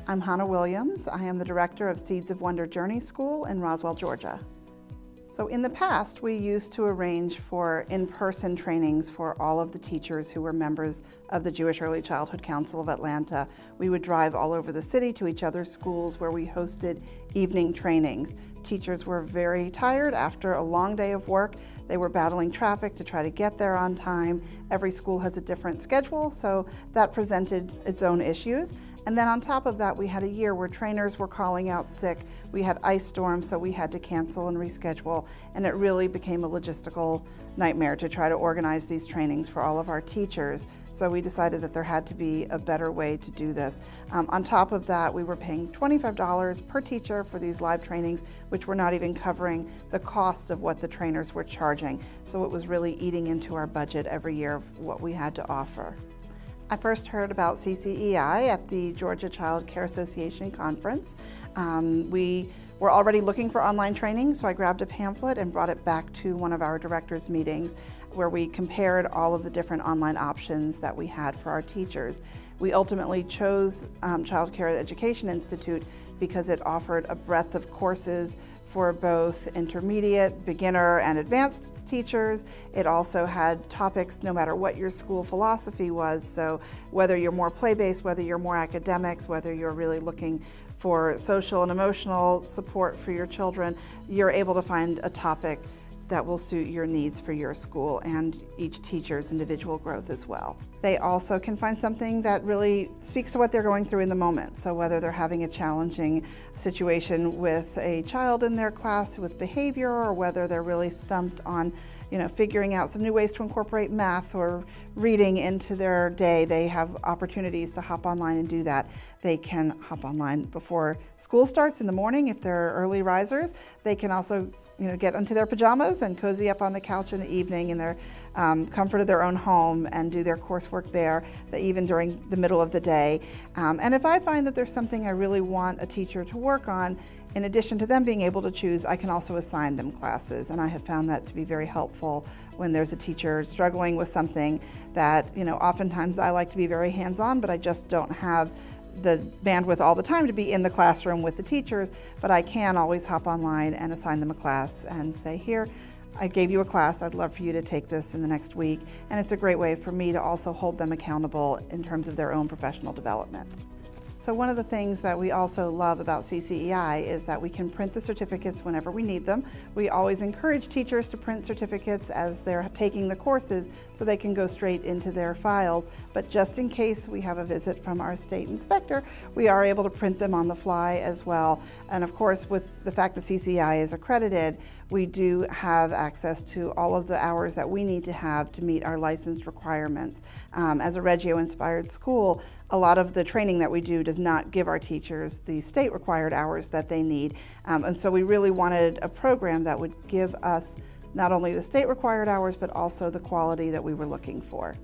I'm Hannah Williams. I am the director of Seeds of Wonder Journey School in Roswell, Georgia. So in the past, we used to arrange for in-person trainings for all of the teachers who were members of the Jewish Early Childhood Council of Atlanta. We would drive all over the city to each other's schools where we hosted evening trainings. Teachers were very tired after a long day of work. They were battling traffic to try to get there on time. Every school has a different schedule, so that presented its own issues. And then on top of that, we had a year where trainers were calling out sick. We had ice storms, so we had to cancel and reschedule, and it really became a logistical nightmare to try to organize these trainings for all of our teachers. So we decided that there had to be a better way to do this. On top of that, we were paying $25 per teacher for these live trainings, which were not even covering the cost of what the trainers were charging. So it was really eating into our budget every year of what we had to offer. I first heard about CCEI at the Georgia Child Care Association conference. We were already looking for online training, so I grabbed a pamphlet and brought it back to one of our directors' meetings where we compared all of the different online options that we had for our teachers. We ultimately chose Child Care Education Institute because it offered a breadth of courses for both intermediate, beginner, and advanced teachers. It also had topics no matter what your school philosophy was, so whether you're more play-based, whether you're more academics, whether you're really looking for social and emotional support for your children, you're able to find a topic that will suit your needs for your school and each teacher's individual growth as well. They also can find something that really speaks to what they're going through in the moment. So whether they're having a challenging situation with a child in their class with behavior, or whether they're really stumped on figuring out some new ways to incorporate math or reading into their day, they have opportunities to hop online and do that. They can hop online before school starts in the morning if they're early risers. They can also get into their pajamas and cozy up on the couch in the evening in their comfort of their own home and do their coursework there, even during the middle of the day. And if I find that there's something I really want a teacher to work on, in addition to them being able to choose, I can also assign them classes. And I have found that to be very helpful when there's a teacher struggling with something that, oftentimes I like to be very hands-on, but I just don't have the bandwidth all the time to be in the classroom with the teachers, but I can always hop online and assign them a class and say, here, I gave you a class, I'd love for you to take this in the next week. And it's a great way for me to also hold them accountable in terms of their own professional development. So one of the things that we also love about CCEI is that we can print the certificates whenever we need them. We always encourage teachers to print certificates as they're taking the courses so they can go straight into their files. But just in case we have a visit from our state inspector, we are able to print them on the fly as well. And of course, with the fact that CCEI is accredited, we do have access to all of the hours that we need to have to meet our licensed requirements. As a Reggio-inspired school, a lot of the training that we do does not give our teachers the state required hours that they need. And so we really wanted a program that would give us not only the state required hours, but also the quality that we were looking for.